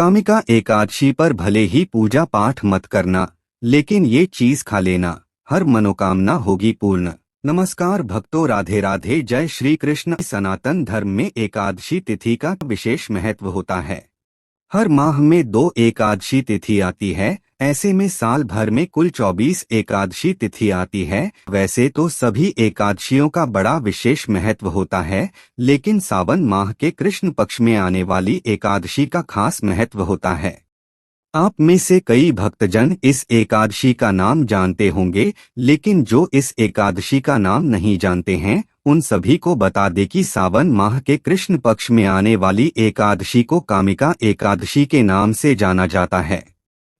कामिका एकादशी पर भले ही पूजा पाठ मत करना, लेकिन ये चीज खा लेना, हर मनोकामना होगी पूर्ण। नमस्कार भक्तों, राधे राधे, जय श्री कृष्ण। सनातन धर्म में एकादशी तिथि का विशेष महत्व होता है। हर माह में 2 एकादशी तिथि आती है। ऐसे में साल भर में कुल 24 एकादशी तिथि आती है। वैसे तो सभी एकादशियों का बड़ा विशेष महत्व होता है, लेकिन सावन माह के कृष्ण पक्ष में आने वाली एकादशी का खास महत्व होता है। आप में से कई भक्तजन इस एकादशी का नाम जानते होंगे, लेकिन जो इस एकादशी का नाम नहीं जानते हैं, उन सभी को बता दे कि सावन माह के कृष्ण पक्ष में आने वाली एकादशी को कामिका एकादशी के नाम से जाना जाता है।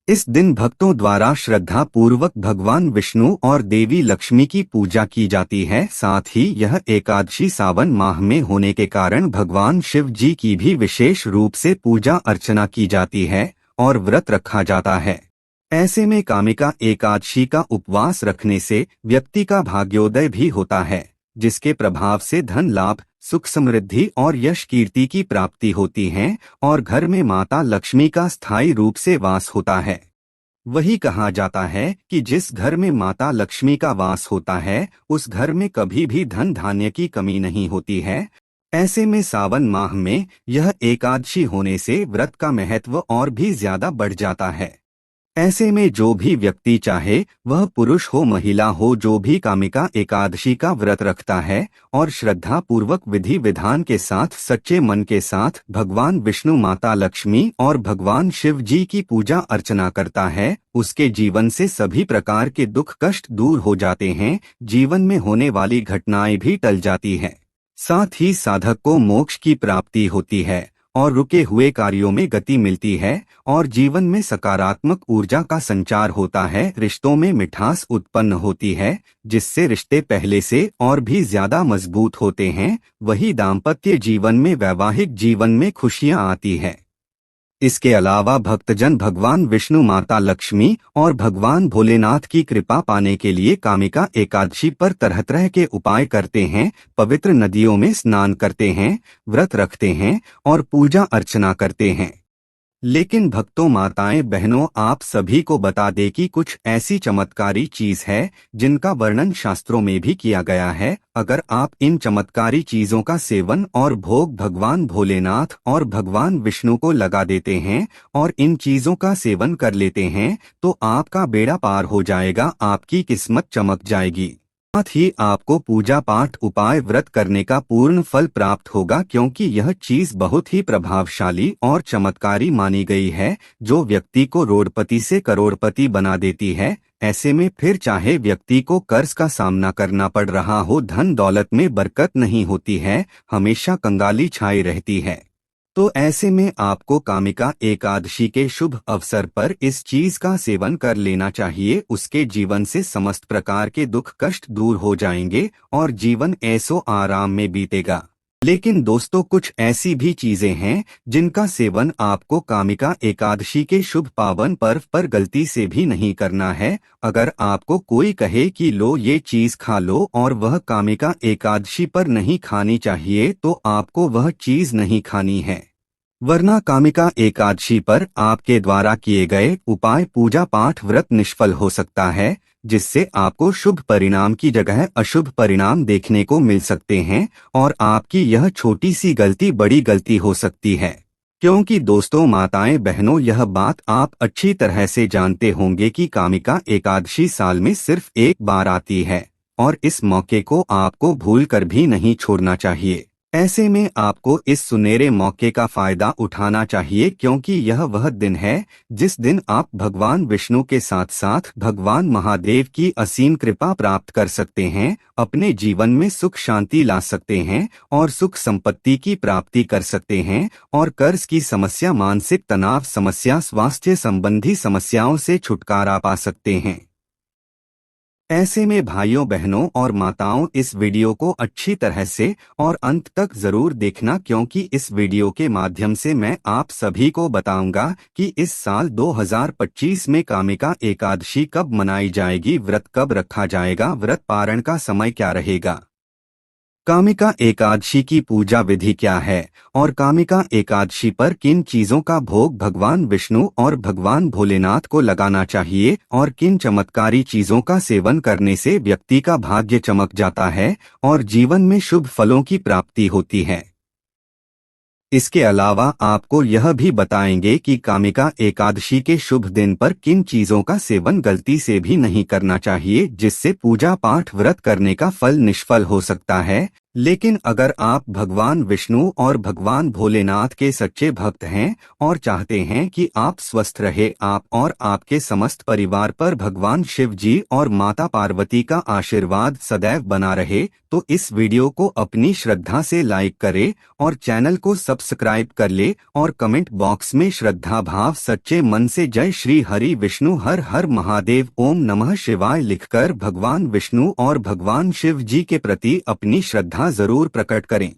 इस दिन भक्तों द्वारा श्रद्धा पूर्वक भगवान विष्णु और देवी लक्ष्मी की पूजा की जाती है। साथ ही यह एकादशी सावन माह में होने के कारण भगवान शिव जी की भी विशेष रूप से पूजा अर्चना की जाती है और व्रत रखा जाता है। ऐसे में कामिका एकादशी का उपवास रखने से व्यक्ति का भाग्योदय भी होता है, जिसके प्रभाव से धन लाभ, सुख समृद्धि और यश कीर्ति की प्राप्ति होती है और घर में माता लक्ष्मी का स्थायी रूप से वास होता है। वही कहा जाता है कि जिस घर में माता लक्ष्मी का वास होता है, उस घर में कभी भी धन धान्य की कमी नहीं होती है। ऐसे में सावन माह में यह एकादशी होने से व्रत का महत्व और भी ज्यादा बढ़ जाता है। ऐसे में जो भी व्यक्ति चाहे, वह पुरुष हो महिला हो, जो भी कामिका एकादशी का व्रत रखता है और श्रद्धा पूर्वक विधि विधान के साथ सच्चे मन के साथ भगवान विष्णु, माता लक्ष्मी और भगवान शिव जी की पूजा अर्चना करता है, उसके जीवन से सभी प्रकार के दुख कष्ट दूर हो जाते हैं। जीवन में होने वाली घटनाएं भी टल जाती है। साथ ही साधक को मोक्ष की प्राप्ति होती है और रुके हुए कार्यों में गति मिलती है और जीवन में सकारात्मक ऊर्जा का संचार होता है। रिश्तों में मिठास उत्पन्न होती है, जिससे रिश्ते पहले से और भी ज्यादा मजबूत होते हैं। वही दाम्पत्य जीवन में, वैवाहिक जीवन में खुशियां आती है। इसके अलावा भक्तजन भगवान विष्णु, माता लक्ष्मी और भगवान भोलेनाथ की कृपा पाने के लिए कामिका एकादशी पर तरह तरह के उपाय करते हैं। पवित्र नदियों में स्नान करते हैं, व्रत रखते हैं और पूजा अर्चना करते हैं। लेकिन भक्तों, माताएं, बहनों, आप सभी को बता दें कि कुछ ऐसी चमत्कारी चीज है जिनका वर्णन शास्त्रों में भी किया गया है। अगर आप इन चमत्कारी चीजों का सेवन और भोग भगवान भोलेनाथ और भगवान विष्णु को लगा देते हैं और इन चीजों का सेवन कर लेते हैं, तो आपका बेड़ा पार हो जाएगा, आपकी किस्मत चमक जाएगी। साथ ही आपको पूजा पाठ, उपाय, व्रत करने का पूर्ण फल प्राप्त होगा, क्योंकि यह चीज बहुत ही प्रभावशाली और चमत्कारी मानी गई है, जो व्यक्ति को रोडपति से करोड़पति बना देती है। ऐसे में फिर चाहे व्यक्ति को कर्ज का सामना करना पड़ रहा हो, धन दौलत में बरकत नहीं होती है, हमेशा कंगाली छाई रहती है। तो ऐसे में आपको कामिका एकादशी के शुभ अवसर पर इस चीज का सेवन कर लेना चाहिए। उसके जीवन से समस्त प्रकार के दुख कष्ट दूर हो जाएंगे और जीवन ऐसो आराम में बीतेगा। लेकिन दोस्तों, कुछ ऐसी भी चीजें हैं जिनका सेवन आपको कामिका एकादशी के शुभ पावन पर्व पर गलती से भी नहीं करना है। अगर आपको कोई कहे कि लो ये चीज खा लो और वह कामिका एकादशी पर नहीं खानी चाहिए, तो आपको वह चीज नहीं खानी है, वरना कामिका एकादशी पर आपके द्वारा किए गए उपाय, पूजा पाठ, व्रत निष्फल हो सकता है, जिससे आपको शुभ परिणाम की जगह अशुभ परिणाम देखने को मिल सकते हैं और आपकी यह छोटी सी गलती बड़ी गलती हो सकती है। क्योंकि दोस्तों, माताएं, बहनों, यह बात आप अच्छी तरह से जानते होंगे कि कामिका एकादशी साल में सिर्फ एक बार आती है और इस मौके को आपको भूल कर भी नहीं छोड़ना चाहिए। ऐसे में आपको इस सुनहरे मौके का फायदा उठाना चाहिए, क्योंकि यह वह दिन है जिस दिन आप भगवान विष्णु के साथ साथ भगवान महादेव की असीम कृपा प्राप्त कर सकते हैं, अपने जीवन में सुख शांति ला सकते हैं और सुख संपत्ति की प्राप्ति कर सकते हैं और कर्ज की समस्या, मानसिक तनाव समस्या, स्वास्थ्य संबंधी समस्याओं से छुटकारा पा सकते हैं। ऐसे में भाइयों, बहनों और माताओं, इस वीडियो को अच्छी तरह से और अंत तक जरूर देखना, क्योंकि इस वीडियो के माध्यम से मैं आप सभी को बताऊंगा कि इस साल 2025 में कामिका एकादशी कब मनाई जाएगी, व्रत कब रखा जाएगा, व्रत पारण का समय क्या रहेगा, कामिका एकादशी की पूजा विधि क्या है और कामिका एकादशी पर किन चीजों का भोग भगवान विष्णु और भगवान भोलेनाथ को लगाना चाहिए और किन चमत्कारी चीजों का सेवन करने से व्यक्ति का भाग्य चमक जाता है और जीवन में शुभ फलों की प्राप्ति होती है। इसके अलावा आपको यह भी बताएंगे कि कामिका एकादशी के शुभ दिन पर किन चीजों का सेवन गलती से भी नहीं करना चाहिए जिससे पूजा पाठ व्रत करने का फल निष्फल हो सकता है। लेकिन अगर आप भगवान विष्णु और भगवान भोलेनाथ के सच्चे भक्त हैं और चाहते हैं कि आप स्वस्थ रहे आप और आपके समस्त परिवार पर भगवान शिव जी और माता पार्वती का आशीर्वाद सदैव बना रहे, तो इस वीडियो को अपनी श्रद्धा से लाइक करें और चैनल को सब्सक्राइब कर ले और कमेंट बॉक्स में श्रद्धा भाव सच्चे मन से जय श्री हरि विष्णु हर हर महादेव ओम नमः शिवाय लिखकर भगवान विष्णु और भगवान शिव जी के प्रति अपनी श्रद्धा जरूर प्रकट करें।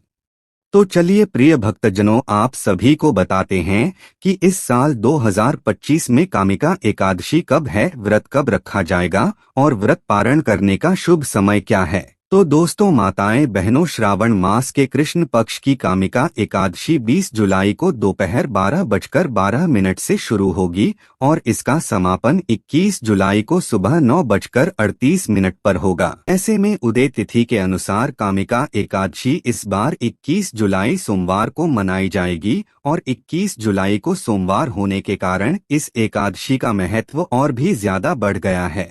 तो चलिए प्रिय भक्तजनों, आप सभी को बताते हैं कि इस साल 2025 में कामिका एकादशी कब है, व्रत कब रखा जाएगा और व्रत पारण करने का शुभ समय क्या है। तो दोस्तों माताएं बहनों, श्रावण मास के कृष्ण पक्ष की कामिका एकादशी 20 जुलाई को दोपहर 12:12 से शुरू होगी और इसका समापन 21 जुलाई को सुबह 9:38 पर होगा। ऐसे में उदय तिथि के अनुसार कामिका एकादशी इस बार 21 जुलाई सोमवार को मनाई जाएगी और 21 जुलाई को सोमवार होने के कारण इस एकादशी का महत्व और भी ज्यादा बढ़ गया है।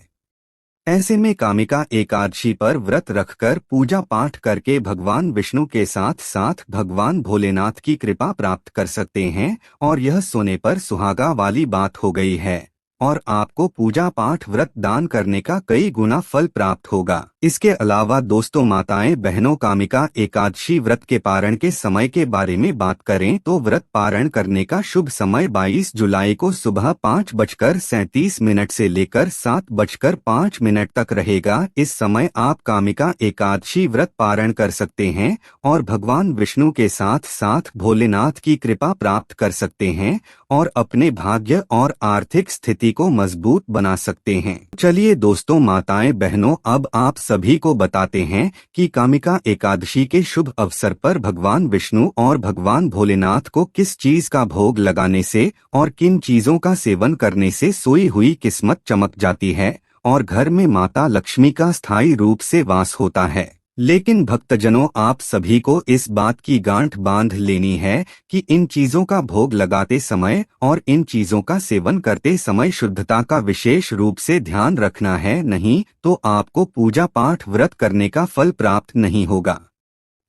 ऐसे में कामिका एकादशी पर व्रत रखकर पूजा पाठ करके भगवान विष्णु के साथ साथ भगवान भोलेनाथ की कृपा प्राप्त कर सकते हैं और यह सोने पर सुहागा वाली बात हो गई है और आपको पूजा पाठ व्रत दान करने का कई गुना फल प्राप्त होगा। इसके अलावा दोस्तों माताएं बहनों, कामिका एकादशी व्रत के पारण के समय के बारे में बात करें तो व्रत पारण करने का शुभ समय 22 जुलाई को सुबह 5:37 से लेकर 7:05 तक रहेगा। इस समय आप कामिका एकादशी व्रत पारण कर सकते हैं और भगवान विष्णु के साथ साथ भोलेनाथ की कृपा प्राप्त कर सकते हैं और अपने भाग्य और आर्थिक स्थिति को मजबूत बना सकते हैं। चलिए दोस्तों माताएं बहनों, अब आप सभी को बताते हैं कि कामिका एकादशी के शुभ अवसर पर भगवान विष्णु और भगवान भोलेनाथ को किस चीज का भोग लगाने से और किन चीजों का सेवन करने से सोई हुई किस्मत चमक जाती है और घर में माता लक्ष्मी का स्थायी रूप से वास होता है। लेकिन भक्तजनों, आप सभी को इस बात की गांठ बांध लेनी है कि इन चीजों का भोग लगाते समय और इन चीजों का सेवन करते समय शुद्धता का विशेष रूप से ध्यान रखना है, नहीं तो आपको पूजा पाठ व्रत करने का फल प्राप्त नहीं होगा।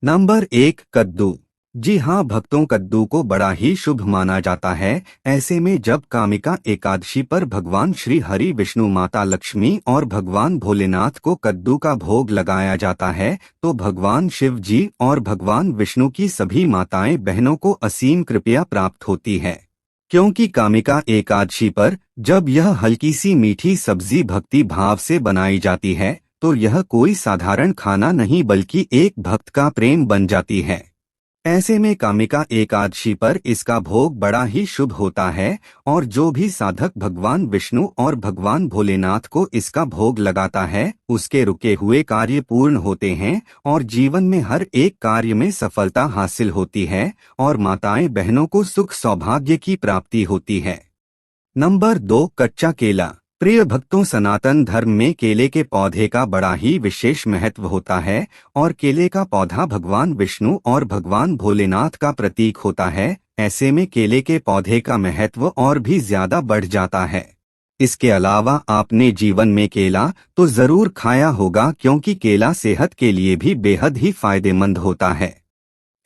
नंबर 1, कद्दू। जी हाँ भक्तों, कद्दू को बड़ा ही शुभ माना जाता है। ऐसे में जब कामिका एकादशी पर भगवान श्री हरि विष्णु, माता लक्ष्मी और भगवान भोलेनाथ को कद्दू का भोग लगाया जाता है तो भगवान शिव जी और भगवान विष्णु की सभी माताएं बहनों को असीम कृपा प्राप्त होती है। क्योंकि कामिका एकादशी पर जब यह हल्की सी मीठी सब्जी भक्ति भाव से बनाई जाती है तो यह कोई साधारण खाना नहीं बल्कि एक भक्त का प्रेम बन जाती है। ऐसे में कामिका एकादशी पर इसका भोग बड़ा ही शुभ होता है और जो भी साधक भगवान विष्णु और भगवान भोलेनाथ को इसका भोग लगाता है उसके रुके हुए कार्य पूर्ण होते हैं और जीवन में हर एक कार्य में सफलता हासिल होती है और माताएं बहनों को सुख सौभाग्य की प्राप्ति होती है। नंबर 2, कच्चा केला। प्रिय भक्तों, सनातन धर्म में केले के पौधे का बड़ा ही विशेष महत्व होता है और केले का पौधा भगवान विष्णु और भगवान भोलेनाथ का प्रतीक होता है। ऐसे में केले के पौधे का महत्व और भी ज्यादा बढ़ जाता है। इसके अलावा आपने जीवन में केला तो जरूर खाया होगा क्योंकि केला सेहत के लिए भी बेहद ही फायदेमंद होता है।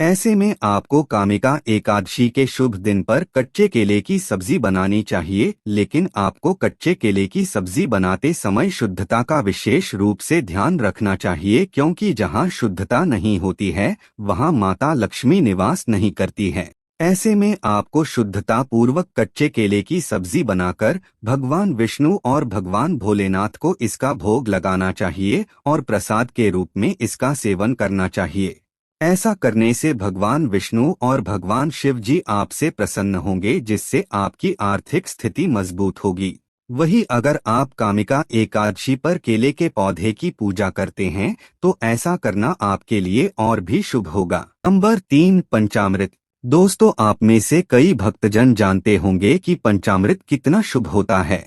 ऐसे में आपको कामिका एकादशी के शुभ दिन पर कच्चे केले की सब्जी बनानी चाहिए, लेकिन आपको कच्चे केले की सब्जी बनाते समय शुद्धता का विशेष रूप से ध्यान रखना चाहिए क्योंकि जहां शुद्धता नहीं होती है वहां माता लक्ष्मी निवास नहीं करती है। ऐसे में आपको शुद्धता पूर्वक कच्चे केले की सब्जी बनाकर भगवान विष्णु और भगवान भोलेनाथ को इसका भोग लगाना चाहिए और प्रसाद के रूप में इसका सेवन करना चाहिए। ऐसा करने से भगवान विष्णु और भगवान शिव जी आपसे प्रसन्न होंगे जिससे आपकी आर्थिक स्थिति मजबूत होगी। वही अगर आप कामिका एकादशी पर केले के पौधे की पूजा करते हैं तो ऐसा करना आपके लिए और भी शुभ होगा। नंबर 3, पंचामृत। दोस्तों, आप में से कई भक्तजन जानते होंगे कि पंचामृत कितना शुभ होता है।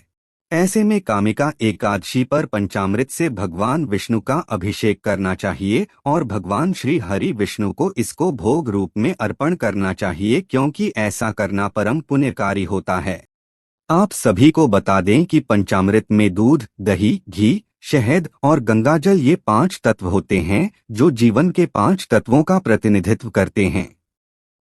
ऐसे में कामिका एकादशी पर पंचामृत से भगवान विष्णु का अभिषेक करना चाहिए और भगवान श्री हरि विष्णु को इसको भोग रूप में अर्पण करना चाहिए, क्योंकि ऐसा करना परम पुण्यकारी होता है। आप सभी को बता दें कि पंचामृत में दूध, दही, घी, शहद और गंगाजल ये 5 तत्व होते हैं जो जीवन के 5 तत्वों का प्रतिनिधित्व करते हैं।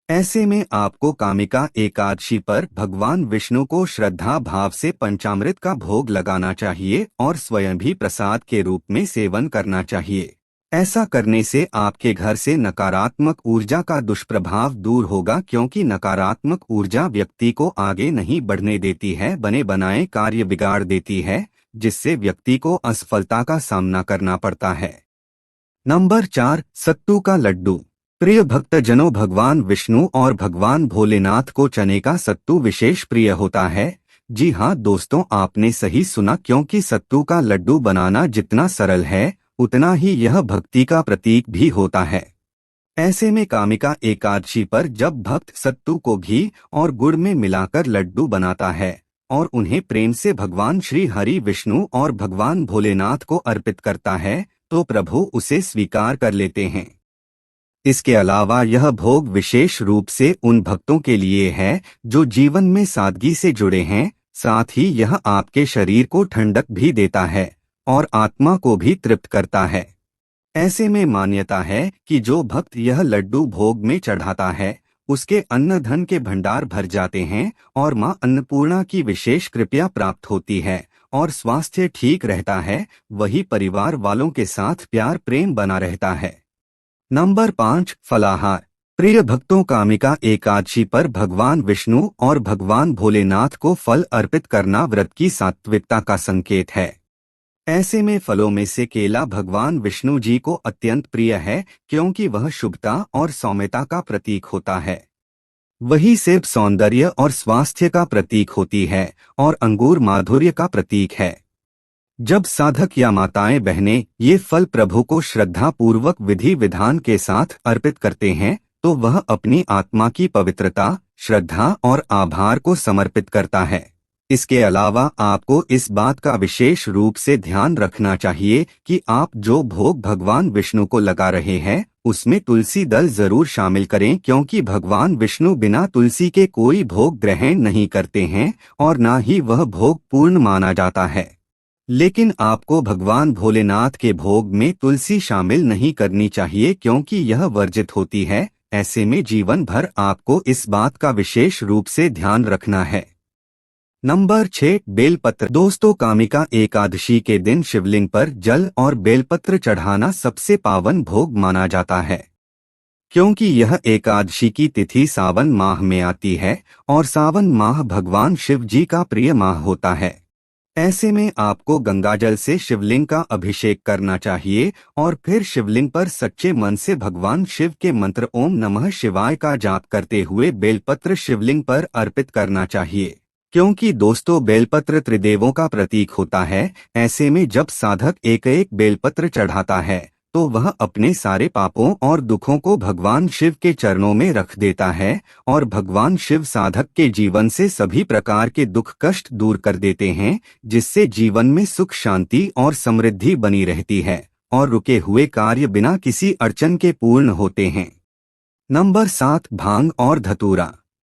ऐसे में आपको कामिका एकादशी पर भगवान विष्णु को श्रद्धा भाव से पंचामृत का भोग लगाना चाहिए और स्वयं भी प्रसाद के रूप में सेवन करना चाहिए। ऐसा करने से आपके घर से नकारात्मक ऊर्जा का दुष्प्रभाव दूर होगा, क्योंकि नकारात्मक ऊर्जा व्यक्ति को आगे नहीं बढ़ने देती है, बने बनाए कार्य बिगाड़ देती है, जिससे व्यक्ति को असफलता का सामना करना पड़ता है। नंबर 4, सत्तू का लड्डू। प्रिय भक्तजनों, भगवान विष्णु और भगवान भोलेनाथ को चने का सत्तू विशेष प्रिय होता है। जी हाँ दोस्तों, आपने सही सुना, क्योंकि सत्तू का लड्डू बनाना जितना सरल है उतना ही यह भक्ति का प्रतीक भी होता है। ऐसे में कामिका एकादशी पर जब भक्त सत्तू को घी और गुड़ में मिलाकर लड्डू बनाता है और उन्हें प्रेम से भगवान श्री हरि विष्णु और भगवान भोलेनाथ को अर्पित करता है तो प्रभु उसे स्वीकार कर लेते हैं। इसके अलावा यह भोग विशेष रूप से उन भक्तों के लिए है जो जीवन में सादगी से जुड़े हैं। साथ ही यह आपके शरीर को ठंडक भी देता है और आत्मा को भी तृप्त करता है। ऐसे में मान्यता है कि जो भक्त यह लड्डू भोग में चढ़ाता है उसके अन्न धन के भंडार भर जाते हैं और मां अन्नपूर्णा की विशेष कृपा प्राप्त होती है और स्वास्थ्य ठीक रहता है। वही परिवार वालों के साथ प्यार प्रेम बना रहता है। नंबर 5, फलाहार। प्रिय भक्तों, कामिका एकादशी पर भगवान विष्णु और भगवान भोलेनाथ को फल अर्पित करना व्रत की सात्विकता का संकेत है। ऐसे में फलों में से केला भगवान विष्णु जी को अत्यंत प्रिय है, क्योंकि वह शुभता और सौम्यता का प्रतीक होता है। वही सेब सौंदर्य और स्वास्थ्य का प्रतीक होती है और अंगूर माधुर्य का प्रतीक है। जब साधक या माताएं बहनें ये फल प्रभु को श्रद्धा पूर्वक विधि विधान के साथ अर्पित करते हैं तो वह अपनी आत्मा की पवित्रता, श्रद्धा और आभार को समर्पित करता है। इसके अलावा आपको इस बात का विशेष रूप से ध्यान रखना चाहिए कि आप जो भोग भगवान विष्णु को लगा रहे हैं उसमें तुलसी दल जरूर शामिल करें, क्योंकि भगवान विष्णु बिना तुलसी के कोई भोग ग्रहण नहीं करते हैं और न ही वह भोग पूर्ण माना जाता है। लेकिन आपको भगवान भोलेनाथ के भोग में तुलसी शामिल नहीं करनी चाहिए, क्योंकि यह वर्जित होती है। ऐसे में जीवन भर आपको इस बात का विशेष रूप से ध्यान रखना है। नंबर 6, बेलपत्र। दोस्तों, कामिका एकादशी के दिन शिवलिंग पर जल और बेलपत्र चढ़ाना सबसे पावन भोग माना जाता है, क्योंकि यह एकादशी की तिथि सावन माह में आती है और सावन माह भगवान शिव जी का प्रिय माह होता है। ऐसे में आपको गंगाजल से शिवलिंग का अभिषेक करना चाहिए और फिर शिवलिंग पर सच्चे मन से भगवान शिव के मंत्र ओम नमः शिवाय का जाप करते हुए बेलपत्र शिवलिंग पर अर्पित करना चाहिए, क्योंकि दोस्तों बेलपत्र त्रिदेवों का प्रतीक होता है। ऐसे में जब साधक एक एक बेलपत्र चढ़ाता है तो वह अपने सारे पापों और दुखों को भगवान शिव के चरणों में रख देता है और भगवान शिव साधक के जीवन से सभी प्रकार के दुख कष्ट दूर कर देते हैं, जिससे जीवन में सुख शांति और समृद्धि बनी रहती है और रुके हुए कार्य बिना किसी अड़चन के पूर्ण होते हैं। नंबर 7, भांग और धतूरा।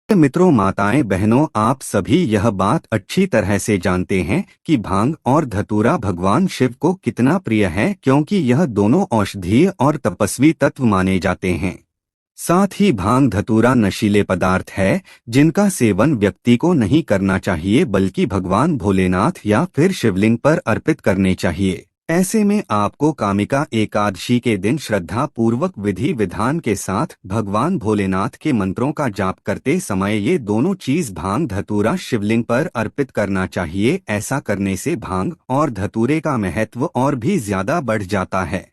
मित्रों, माताएं बहनों, आप सभी यह बात अच्छी तरह से जानते हैं कि भांग और धतूरा भगवान शिव को कितना प्रिय है, क्योंकि यह दोनों औषधीय और तपस्वी तत्व माने जाते हैं। साथ ही भांग धतूरा नशीले पदार्थ है जिनका सेवन व्यक्ति को नहीं करना चाहिए, बल्कि भगवान भोलेनाथ या फिर शिवलिंग पर अर्पित करने चाहिए। ऐसे में आपको कामिका एकादशी के दिन श्रद्धा पूर्वक विधि विधान के साथ भगवान भोलेनाथ के मंत्रों का जाप करते समय ये दोनों चीज भांग धतूरा शिवलिंग पर अर्पित करना चाहिए। ऐसा करने से भांग और धतूरे का महत्व और भी ज्यादा बढ़ जाता है।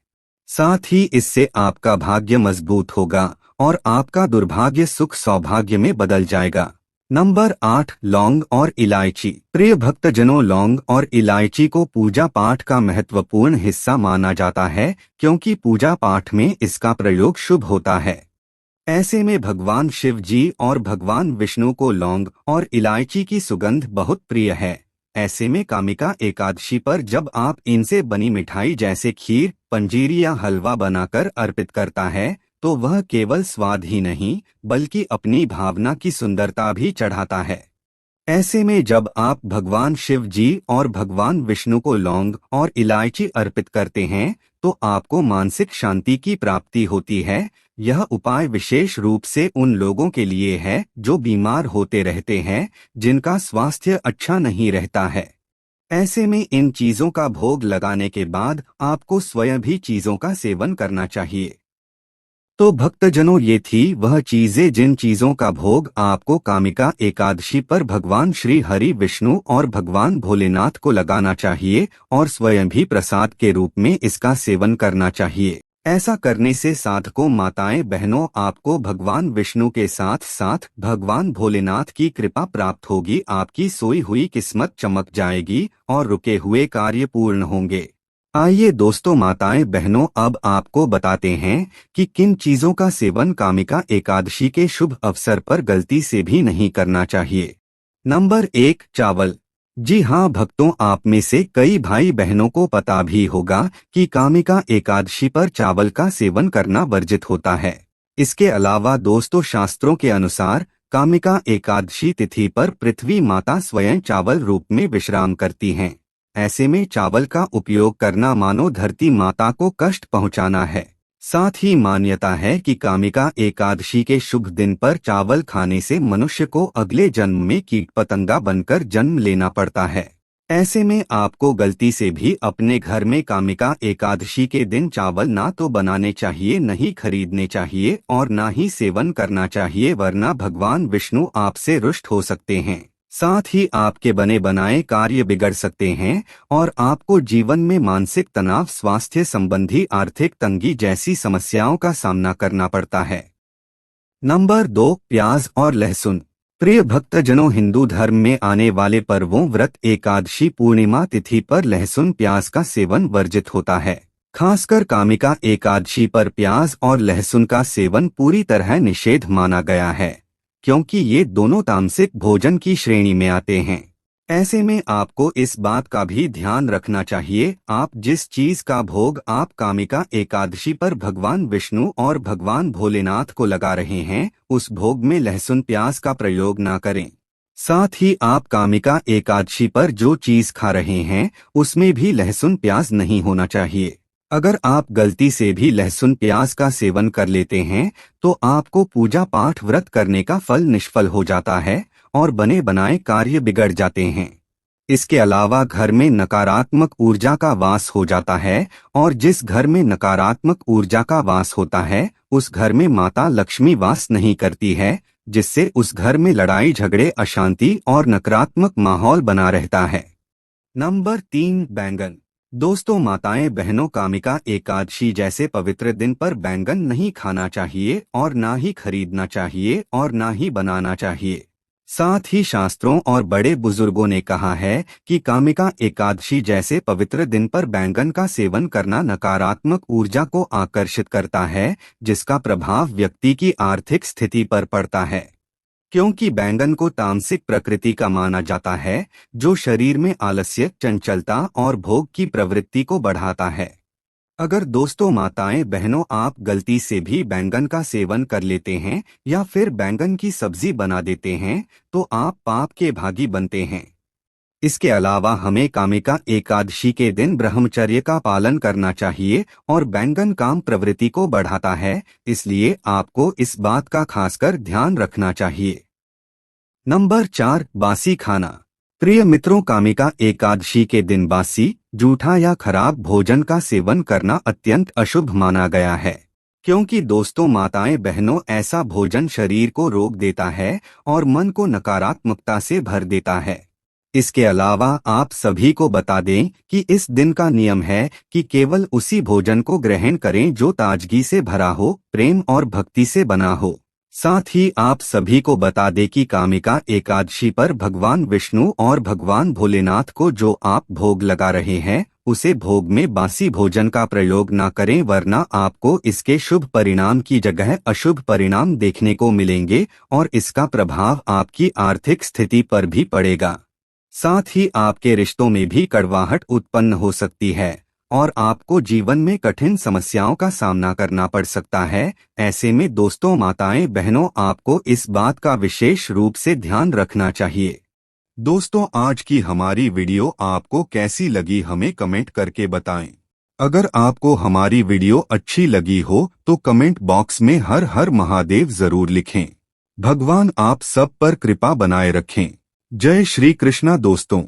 साथ ही इससे आपका भाग्य मजबूत होगा और आपका दुर्भाग्य सुख सौभाग्य में बदल जाएगा। नंबर 8 लौंग और इलायची। प्रिय भक्तजनों, लौंग और इलायची को पूजा पाठ का महत्वपूर्ण हिस्सा माना जाता है क्योंकि पूजा पाठ में इसका प्रयोग शुभ होता है। ऐसे में भगवान शिव जी और भगवान विष्णु को लौंग और इलायची की सुगंध बहुत प्रिय है। ऐसे में कामिका एकादशी पर जब आप इनसे बनी मिठाई जैसे खीर, पंजीरी या हलवा बनाकर अर्पित करता है तो वह केवल स्वाद ही नहीं बल्कि अपनी भावना की सुंदरता भी चढ़ाता है। ऐसे में जब आप भगवान शिव जी और भगवान विष्णु को लौंग और इलायची अर्पित करते हैं तो आपको मानसिक शांति की प्राप्ति होती है। यह उपाय विशेष रूप से उन लोगों के लिए है जो बीमार होते रहते हैं, जिनका स्वास्थ्य अच्छा नहीं रहता है। ऐसे में इन चीजों का भोग लगाने के बाद आपको स्वयं भी चीजों का सेवन करना चाहिए। तो भक्तजनों, ये थी वह चीजें जिन चीजों का भोग आपको कामिका एकादशी पर भगवान श्री हरि विष्णु और भगवान भोलेनाथ को लगाना चाहिए और स्वयं भी प्रसाद के रूप में इसका सेवन करना चाहिए। ऐसा करने से साधकों, माताएं, बहनों, आपको भगवान विष्णु के साथ साथ भगवान भोलेनाथ की कृपा प्राप्त होगी। आपकी सोई हुई किस्मत चमक जाएगी और रुके हुए कार्य पूर्ण होंगे। आइए दोस्तों, माताएं, बहनों, अब आपको बताते हैं कि किन चीजों का सेवन कामिका एकादशी के शुभ अवसर पर गलती से भी नहीं करना चाहिए। नंबर 1 चावल। जी हाँ भक्तों, आप में से कई भाई बहनों को पता भी होगा कि कामिका एकादशी पर चावल का सेवन करना वर्जित होता है। इसके अलावा दोस्तों, शास्त्रों के अनुसार कामिका एकादशी तिथि पर पृथ्वी माता स्वयं चावल रूप में विश्राम करती हैं। ऐसे में चावल का उपयोग करना मानो धरती माता को कष्ट पहुंचाना है। साथ ही मान्यता है कि कामिका एकादशी के शुभ दिन पर चावल खाने से मनुष्य को अगले जन्म में कीट पतंगा बनकर जन्म लेना पड़ता है। ऐसे में आपको गलती से भी अपने घर में कामिका एकादशी के दिन चावल ना तो बनाने चाहिए, न ही खरीदने चाहिए और ना ही सेवन करना चाहिए, वरना भगवान विष्णु आपसे रुष्ट हो सकते हैं। साथ ही आपके बने बनाए कार्य बिगड़ सकते हैं और आपको जीवन में मानसिक तनाव, स्वास्थ्य संबंधी आर्थिक तंगी जैसी समस्याओं का सामना करना पड़ता है। नंबर 2 प्याज और लहसुन। प्रिय भक्तजनों, हिंदू धर्म में आने वाले पर्वों, व्रत, एकादशी, पूर्णिमा तिथि पर लहसुन प्याज का सेवन वर्जित होता है। खासकर कामिका एकादशी पर प्याज और लहसुन का सेवन पूरी तरह निषेध माना गया है क्योंकि ये दोनों तामसिक भोजन की श्रेणी में आते हैं। ऐसे में आपको इस बात का भी ध्यान रखना चाहिए, आप जिस चीज का भोग आप कामिका एकादशी पर भगवान विष्णु और भगवान भोलेनाथ को लगा रहे हैं, उस भोग में लहसुन प्याज का प्रयोग ना करें। साथ ही आप कामिका एकादशी पर जो चीज खा रहे हैं उसमें भी लहसुन प्याज नहीं होना चाहिए। अगर आप गलती से भी लहसुन प्याज का सेवन कर लेते हैं तो आपको पूजा पाठ, व्रत करने का फल निष्फल हो जाता है और बने बनाए कार्य बिगड़ जाते हैं। इसके अलावा घर में नकारात्मक ऊर्जा का वास हो जाता है और जिस घर में नकारात्मक ऊर्जा का वास होता है उस घर में माता लक्ष्मी वास नहीं करती है, जिससे उस घर में लड़ाई झगड़े, अशांति और नकारात्मक माहौल बना रहता है। नंबर 3 बैंगन। दोस्तों, माताएं, बहनों, कामिका एकादशी जैसे पवित्र दिन पर बैंगन नहीं खाना चाहिए और ना ही खरीदना चाहिए और ना ही बनाना चाहिए। साथ ही शास्त्रों और बड़े बुजुर्गों ने कहा है कि कामिका एकादशी जैसे पवित्र दिन पर बैंगन का सेवन करना नकारात्मक ऊर्जा को आकर्षित करता है, जिसका प्रभाव व्यक्ति की आर्थिक स्थिति पर पड़ता है। क्योंकि बैंगन को तामसिक प्रकृति का माना जाता है, जो शरीर में आलस्य, चंचलता और भोग की प्रवृत्ति को बढ़ाता है। अगर दोस्तों, माताएं, बहनों, आप गलती से भी बैंगन का सेवन कर लेते हैं या फिर बैंगन की सब्जी बना देते हैं तो आप पाप के भागी बनते हैं। इसके अलावा हमें कामिका एकादशी के दिन ब्रह्मचर्य का पालन करना चाहिए और बैंगन काम प्रवृत्ति को बढ़ाता है, इसलिए आपको इस बात का खासकर ध्यान रखना चाहिए। नंबर 4 बासी खाना। प्रिय मित्रों, कामिका एकादशी के दिन बासी, जूठा या खराब भोजन का सेवन करना अत्यंत अशुभ माना गया है क्योंकि दोस्तों, माताएं, बहनों, ऐसा भोजन शरीर को रोक देता है और मन को नकारात्मकता से भर देता है। इसके अलावा आप सभी को बता दें कि इस दिन का नियम है कि केवल उसी भोजन को ग्रहण करें जो ताजगी से भरा हो, प्रेम और भक्ति से बना हो। साथ ही आप सभी को बता दें कि कामिका एकादशी पर भगवान विष्णु और भगवान भोलेनाथ को जो आप भोग लगा रहे हैं उसे भोग में बासी भोजन का प्रयोग न करें, वरना आपको इसके शुभ परिणाम की जगह अशुभ परिणाम देखने को मिलेंगे और इसका प्रभाव आपकी आर्थिक स्थिति पर भी पड़ेगा। साथ ही आपके रिश्तों में भी कड़वाहट उत्पन्न हो सकती है और आपको जीवन में कठिन समस्याओं का सामना करना पड़ सकता है। ऐसे में दोस्तों, माताएं, बहनों, आपको इस बात का विशेष रूप से ध्यान रखना चाहिए। दोस्तों, आज की हमारी वीडियो आपको कैसी लगी हमें कमेंट करके बताएं। अगर आपको हमारी वीडियो अच्छी लगी हो तो कमेंट बॉक्स में हर हर महादेव जरूर लिखें। भगवान आप सब पर कृपा बनाए रखें। जय श्री कृष्णा दोस्तों।